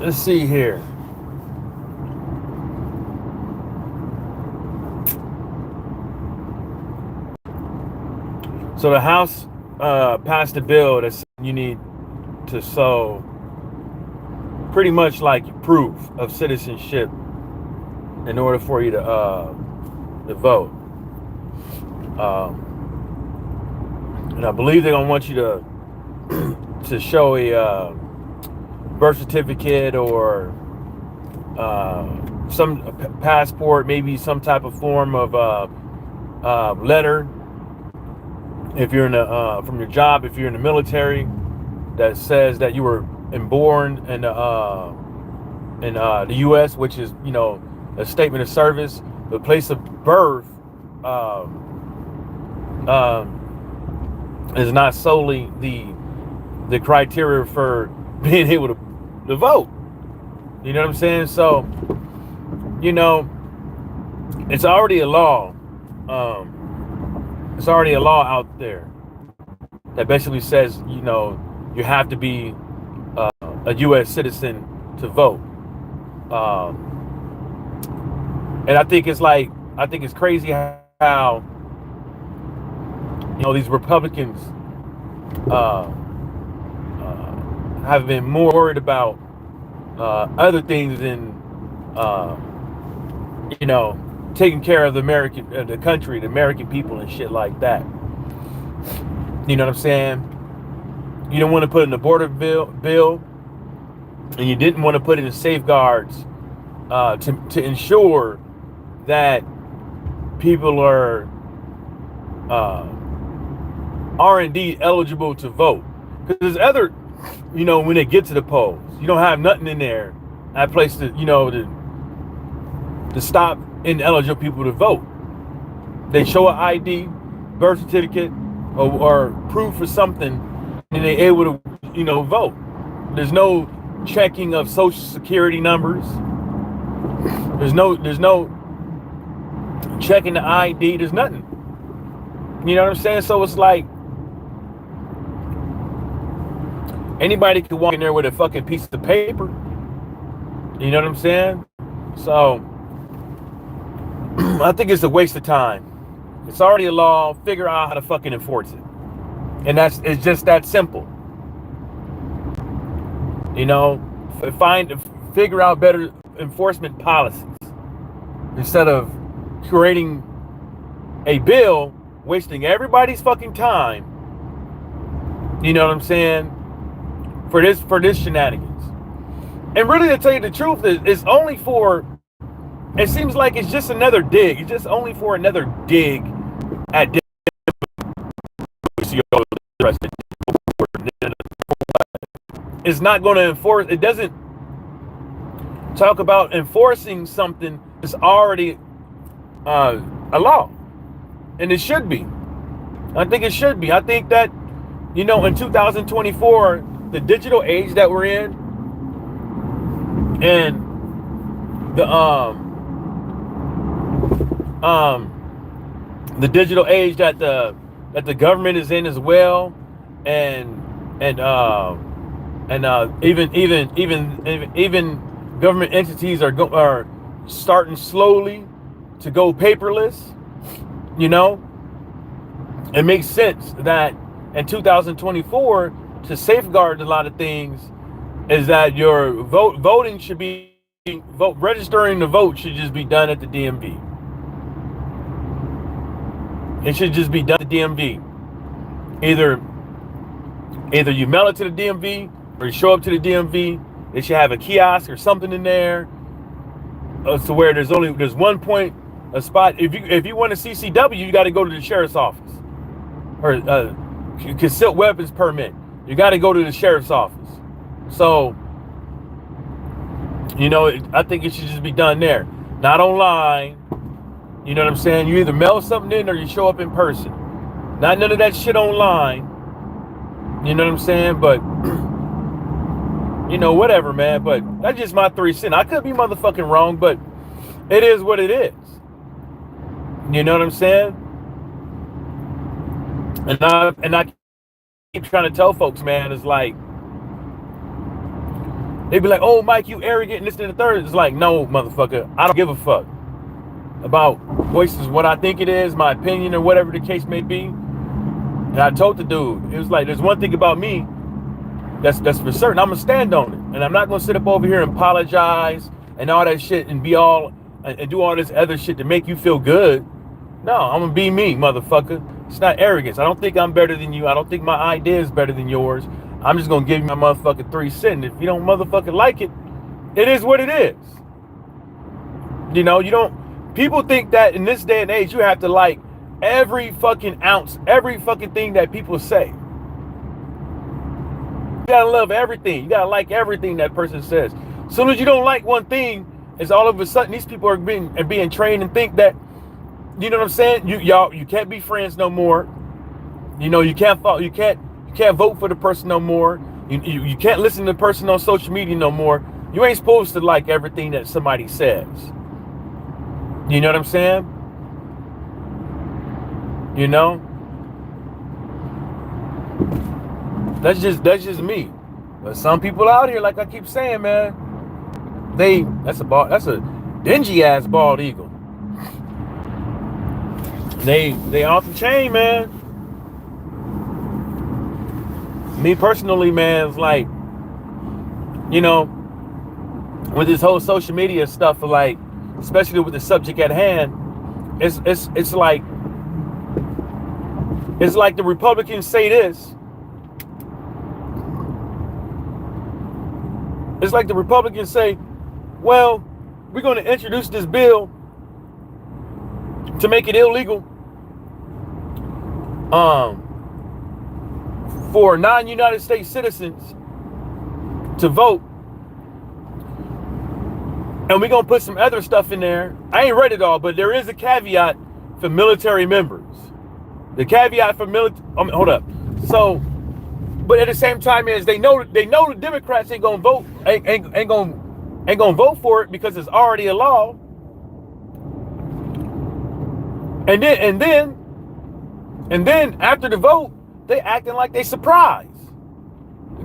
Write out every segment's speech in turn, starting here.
let's see here. So the House passed a bill that said you need to show pretty much like proof of citizenship in order for you to vote. And I believe they're gonna want you to show a birth certificate or some passport, maybe some type of form of letter. If you're in from your job, if you're in the military, that says that you were born in the U.S., which is a statement of service. The place of birth is not solely the criteria for being able to vote. You know what I'm saying? So, it's already a law. It's already a law out there that basically says, you have to be a U.S. citizen to vote. And I think it's crazy how, these Republicans have been more worried about other things than, taking care of the country, the American people, and shit like that. You know what I'm saying? You don't want to put in the border bill, and you didn't want to put in safeguards to ensure that people are indeed eligible to vote. Because there's other, when they get to the polls, you don't have nothing in there, that place to stop ineligible people to vote. They show an ID, birth certificate, or proof for something, and they're able to, vote. There's no checking of social security numbers. There's no checking the ID. There's nothing. You know what I'm saying? So it's like anybody could walk in there with a fucking piece of paper. You know what I'm saying? So I think it's a waste of time. It's already a law. Figure out how to fucking enforce it. And it's just that simple. Figure out better enforcement policies instead of creating a bill, wasting everybody's fucking time. You know what I'm saying? For this shenanigans. And really, to tell you the truth, it's only for. It seems like it's just another dig. It's just only for another dig at. It's not going to enforce. It doesn't talk about enforcing something that's already a law, and it should be. I think it should be. I think that in 2024, the digital age that we're in, and the digital age that the government is in as well, and even government entities are starting slowly to go paperless. It makes sense that in 2024, to safeguard a lot of things, is that your voting should be registering to vote should just be done at the DMV. It should just be done at the DMV. Either you mail it to the DMV or you show up to the DMV. They should have a kiosk or something in there, to where there's one point, a spot. If you want a CCW, you got to go to the sheriff's office, or concealed weapons permit. You got to go to the sheriff's office. So, I think it should just be done there, not online. You know what I'm saying? You either mail something in or you show up in person. Not none of that shit online. You know what I'm saying? But, whatever, man. But that's just my 3 cents. I could be motherfucking wrong, but it is what it is. You know what I'm saying? And I keep trying to tell folks, man, it's like, They be like, oh, Mike, you arrogant and this and the third. It's like, no, motherfucker, I don't give a fuck about voices, what I think it is, my opinion, or whatever the case may be. And I told the dude, it was like, there's one thing about me that's for certain. I'm gonna stand on it, and I'm not gonna sit up over here and apologize and all that shit and be all and do all this other shit to make you feel good. No, I'm gonna be me, motherfucker. It's not arrogance. I don't think I'm better than you. I don't think my idea is better than yours. I'm just gonna give you my motherfucking 3 cents. If you don't motherfucking like it, it is what it is. You know, you don't. People think that in this day and age you have to like every fucking ounce, every fucking thing that people say. You gotta love everything. You gotta like everything that person says. As soon as you don't like one thing, it's all of a sudden these people are being trained and think that, you know what I'm saying? You can't be friends no more. You know, you can't vote for the person no more. You can't listen to the person on social media no more. You ain't supposed to like everything that somebody says. You know what I'm saying? You know? That's just me. But some people out here, like I keep saying, man, that's a dingy ass bald eagle. They off the chain, man. Me personally, man, it's like, you know, with this whole social media stuff, like, especially with the subject at hand, it's like the Republicans say this. It's like the Republicans say, well, we're going to introduce this bill to make it illegal for non-United States citizens to vote. And we're going to put some other stuff in there. I ain't read it all, but there is a caveat for military members. The caveat for hold up. So, but at the same time is they know the Democrats ain't gonna vote, ain't gonna vote for it because it's already a law. And then after the vote, they acting like they surprised,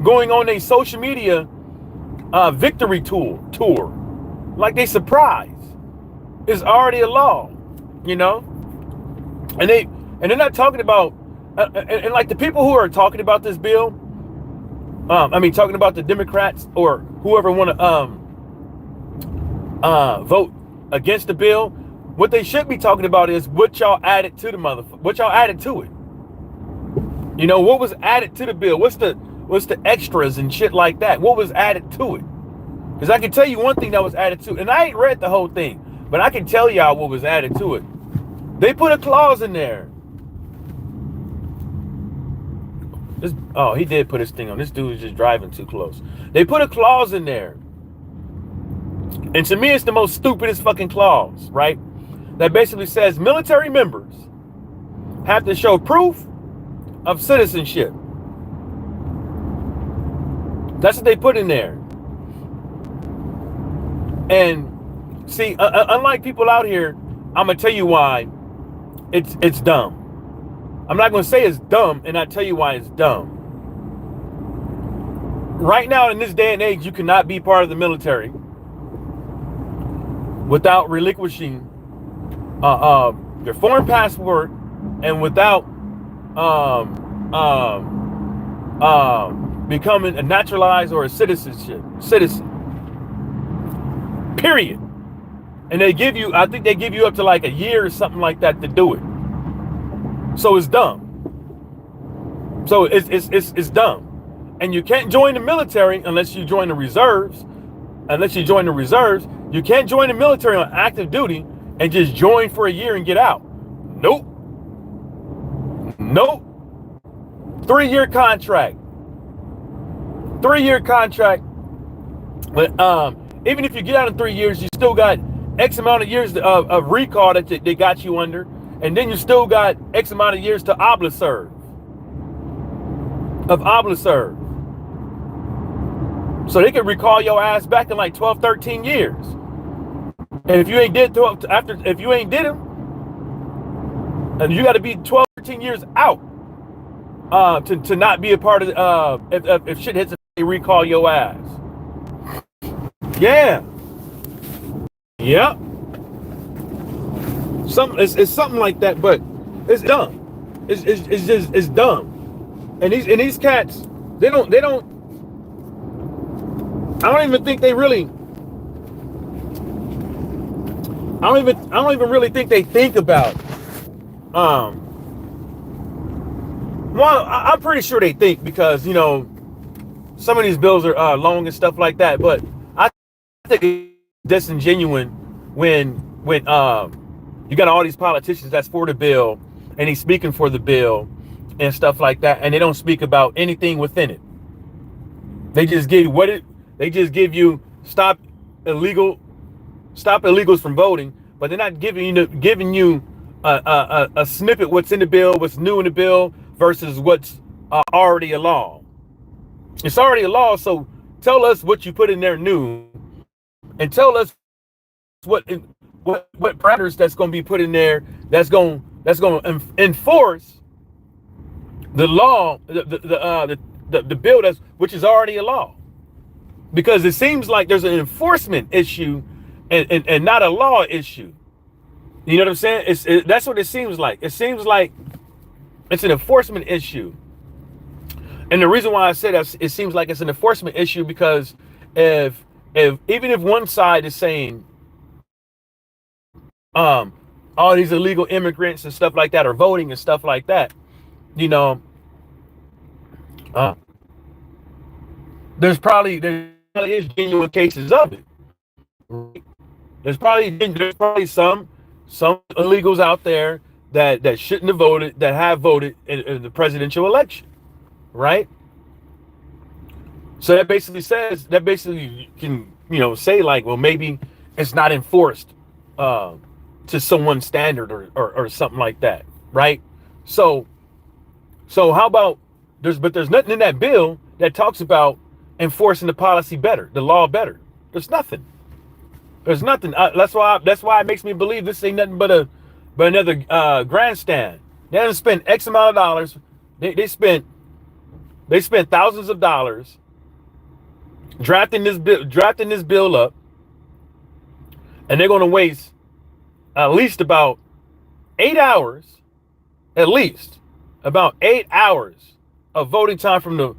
going on a social media victory tour, like they surprised. It's already a law, you know, and they're not talking about. And like the people who are talking about this bill, talking about the Democrats or whoever want to vote against the bill, what they should be talking about is what y'all added to the what y'all added to it. You know, what was added to the bill? What's the extras and shit like that? What was added to it? Because I can tell you one thing that was added to it, and I ain't read the whole thing, but I can tell y'all what was added to it. They put a clause in there. He did put his thing on. This dude is just driving too close. They put a clause in there. And to me, it's the most stupidest fucking clause, right? That basically says military members have to show proof of citizenship. That's what they put in there. And see, unlike people out here, I'm going to tell you why it's dumb. I'm not going to say it's dumb, and I tell you why it's dumb. Right now, in this day and age, you cannot be part of the military without relinquishing your foreign passport and without becoming a naturalized or a citizen. Period. And I think they give you up to like a year or something like that to do it. So it's dumb. So it's dumb. And you can't join the military unless you join the reserves. You can't join the military on active duty and just join for a year and get out. Nope. 3-year contract. But even if you get out in 3 years, you still got X amount of years of recall that they got you under. And then you still got X amount of years to observe. So they can recall your ass back in like 12, 13 years. And if you ain't did them, and you got to be 12, 13 years out to not be a part of if shit hits, they recall your ass. Yeah. Yep. It's something like that, but it's dumb. It's dumb. And these cats, they don't I don't even think they really I don't even really think they think about well, I'm pretty sure they think, because some of these bills are long and stuff like that, but I think it's disingenuous when you got all these politicians that's for the bill and he's speaking for the bill and stuff like that, and they don't speak about anything within it. They just give you stop illegals from voting, but they're not giving you a snippet what's in the bill, what's new in the bill versus what's already a law. It's already a law, so tell us what you put in there new, and tell us what parameters that's going to be put in there that's going to enforce the law, the bill which is already a law. Because it seems like there's an enforcement issue and not a law issue. You know what I'm saying? That's what it seems like. It seems like it's an enforcement issue. And the reason why I say that it seems like it's an enforcement issue, because even if one side is saying all these illegal immigrants and stuff like that are voting and stuff like that, there probably is genuine cases of it. There's probably some illegals out there that shouldn't have voted, that have voted in the presidential election, right? So that basically can say like, well, maybe it's not enforced to someone's standard or something like that, right? So how about there's nothing in that bill that talks about enforcing the policy better, the law better. There's nothing. That's why it makes me believe this ain't nothing but another grandstand. They didn't spend X amount of dollars. They spent thousands of dollars drafting this bill up, and they're going to waste at least about 8 hours, of voting time from the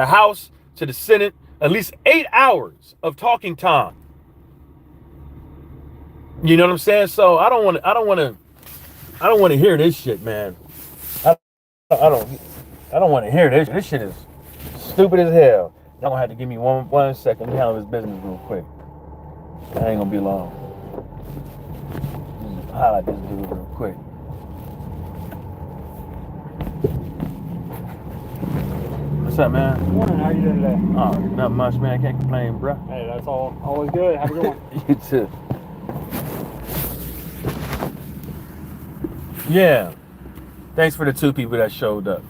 House to the Senate. At least 8 hours of talking time. You know what I'm saying? So I don't want to hear this shit, man. I don't want to hear this. This shit is stupid as hell. Y'all gonna have to give me one second. Let me handle this business real quick. That ain't gonna be long. Just highlight this dude real quick. What's up, man? Good morning. How you doing today? Oh, not much, man. Can't complain, bro. Hey, that's always good. Have a good one. You too. Yeah. Thanks for the 2 people that showed up.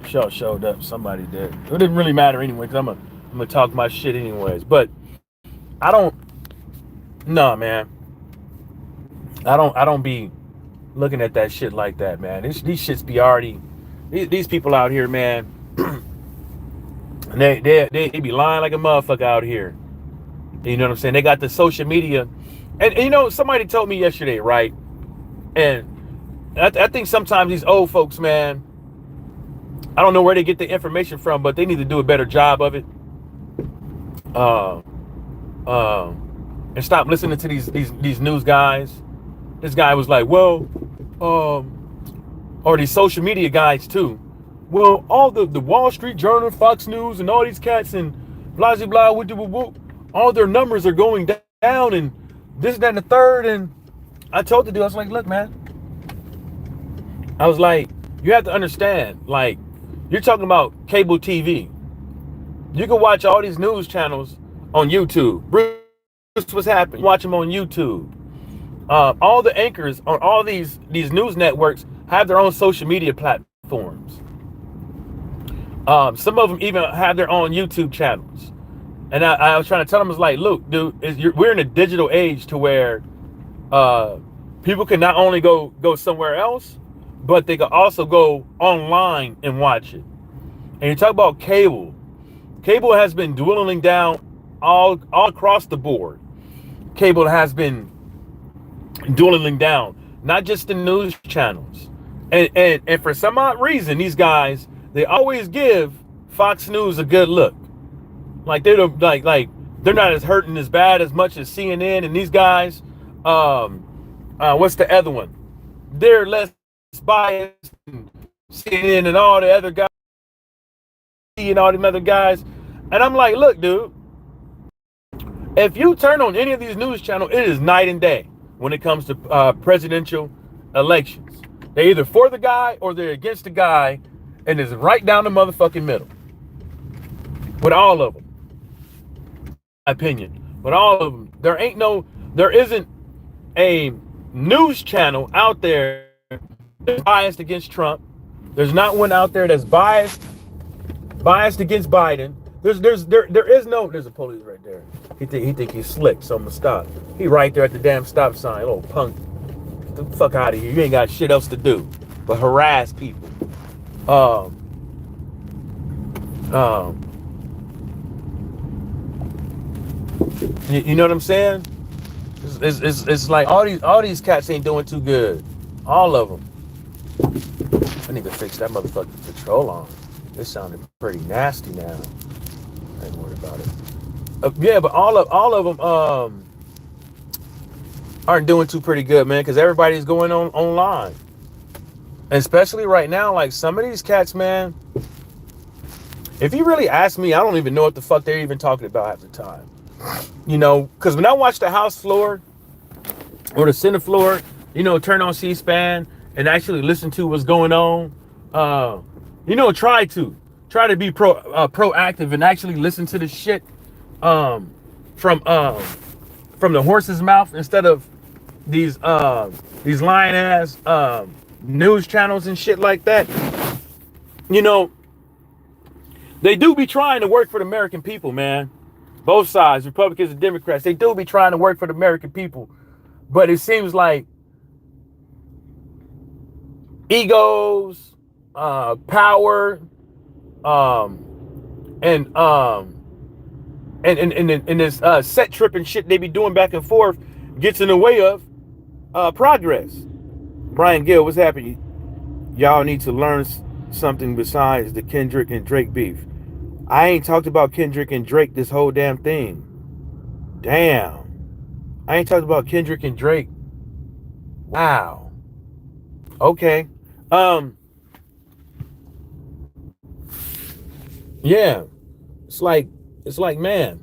Showed up. Somebody did. It didn't really matter anyway, because I'm gonna talk my shit anyways. But I don't. No, man. I don't be looking at that shit like that, man. These shits be already. These people out here, man. They be lying like a motherfucker out here. You know what I'm saying? They got the social media, and somebody told me yesterday, right? And I think sometimes these old folks, man, I don't know where they get the information from, but they need to do a better job of it. And stop listening to these news guys. This guy was like, well, or these social media guys too. Well, all the Wall Street Journal, Fox News, and all these cats and blah, blah, blah, all their numbers are going down and this, that, and the third. And I told the dude, I was like, look, man. I was like, you have to understand, like, you're talking about cable TV. You can watch all these news channels on YouTube. Bruce, what's happening? Watch them on YouTube. All the anchors on all these news networks have their own social media platforms. Some of them even have their own YouTube channels. And I was trying to tell them, I was like, look, dude, we're in a digital age to where people can not only go somewhere else, but they can also go online and watch it. And you talk about cable. Cable has been dwindling down all across the board. Cable has been dwindling down, not just the news channels. And for some odd reason, these guys, they always give Fox News a good look. Like they don't like they're not as hurting as bad as much as CNN and these guys. What's the other one? They're less biased than CNN and all the other guys and all them other guys. And I'm like, look, dude, if you turn on any of these news channels, it is night and day when it comes to presidential elections. They're either for the guy or they're against the guy, and it's right down the motherfucking middle. With all of them, my opinion. With all of them, there isn't a news channel out there that's biased against Trump. There's not one out there that's biased against Biden. There's a police right there. He think he's slick, so I'm gonna stop. He right there at the damn stop sign, little punk. Get the fuck out of here. You ain't got shit else to do but harass people. You know what I'm saying? It's like all these cats ain't doing too good. All of them. I need to fix that motherfucking control on. This sounded pretty nasty now. I ain't worried about it. Yeah, but all of them aren't doing too pretty good, man, because everybody's going online. And especially right now, like some of these cats, man, if you really ask me, I don't even know what the fuck they're even talking about half the time. You know, because when I watch the House floor or the Senate floor, you know, turn on C-SPAN and actually listen to what's going on, you know, try to be proactive and actually listen to the shit from the horse's mouth instead of these lying ass news channels and shit like that. You know, they do be trying to work for the American people, man. Both sides, Republicans and Democrats, they do be trying to work for the American people. But it seems like egos, power, and this set tripping shit they be doing back and forth gets in the way of progress. Brian Gill, what's happening? Y'all need to learn something besides the Kendrick and Drake beef. I ain't talked about Kendrick and Drake this whole damn thing. Damn. I ain't talked about Kendrick and Drake. Wow. Okay. Yeah. It's like, man.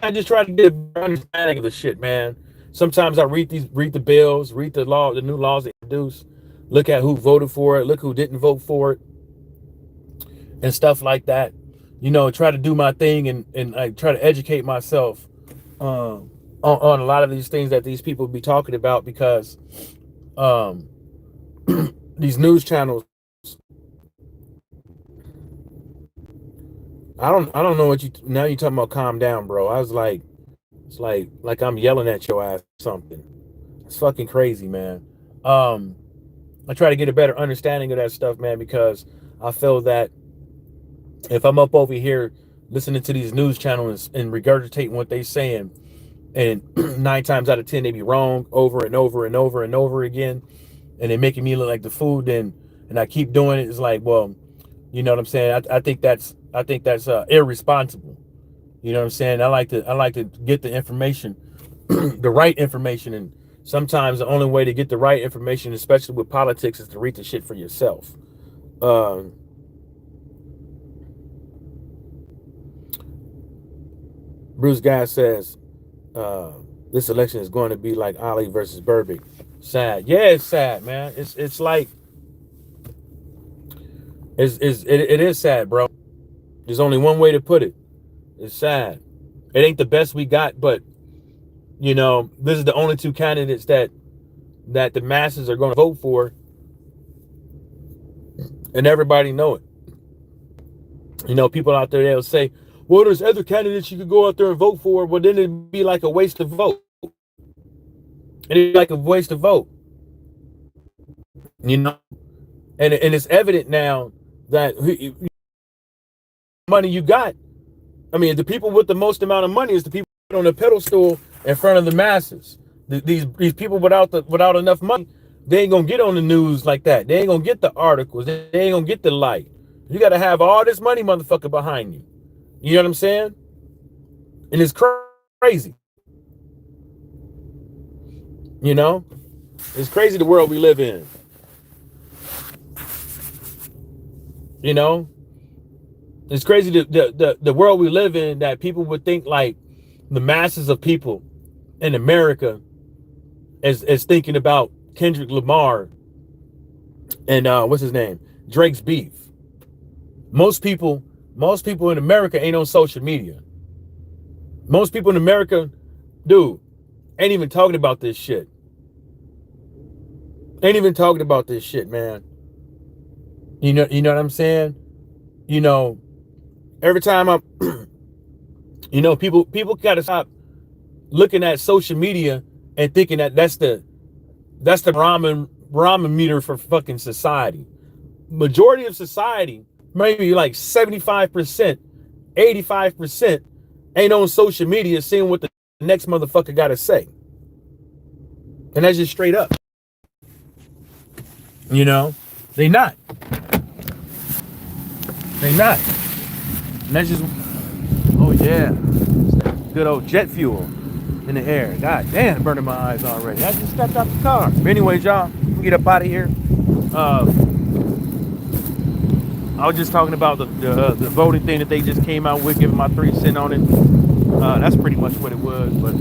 I just try to get an understanding of the shit, man. Sometimes I read the bills, read the new laws they introduce, look at who voted for it, look who didn't vote for it, and stuff like that. You know, try to do my thing and I try to educate myself on a lot of these things that these people be talking about, because these news channels, I don't know what now you're talking about. Calm down, bro. I was like, it's like I'm yelling at your ass or something. It's fucking crazy, man. I try to get a better understanding of that stuff, man, because I feel that if I'm up over here listening to these news channels and regurgitating what they saying, and 9 times out of 10 they be wrong over and over and over and over again, and they making me look like the fool, then and I keep doing it, it's like, well, you know what I'm saying? I think that's irresponsible. You know what I'm saying? I like to get the information, the right information, and sometimes the only way to get the right information, especially with politics, is to read the shit for yourself. Bruce Guy says, this election is going to be like Ali versus Burbick. Sad. Yeah, it's sad, man. It's like it is sad, bro. There's only one way to put it. It's sad. It ain't the best we got, but you know, this is the only 2 candidates that the masses are going to vote for, and everybody know it. You know, people out there, they'll say, well, there's other candidates you could go out there and vote for. Well, then it'd be like a waste of vote. It'd be like a waste of vote. You know, And it's evident now that money you got. I mean, the people with the most amount of money is the people on the pedestal in front of the masses. These people without enough money, they ain't gonna get on the news like that. They ain't gonna get the articles. They ain't gonna get the light. You got to have all this money, motherfucker, behind you. You know what I'm saying? And it's crazy. You know, it's crazy the world we live in. You know, it's crazy the world we live in, that people would think like the masses of people in America as thinking about Kendrick Lamar and what's his name, Drake's beef. Most people in America ain't on social media. Most people in America, dude, ain't even talking about this shit. Ain't even talking about this shit, man. You know what I'm saying? You know, every time I'm, you know, people gotta stop looking at social media and thinking that that's the ramen meter for fucking society. Majority of society, maybe like 75%, 85%, ain't on social media seeing what the next motherfucker gotta say. And that's just straight up. You know, they not. They not. And that's just, oh yeah, it's that good old jet fuel in the air. God damn, burning my eyes already. I just stepped out the car. But anyways, y'all, we get up out of here. I was just talking about the voting thing that they just came out with, giving my 3 cents on it. That's pretty much what it was. But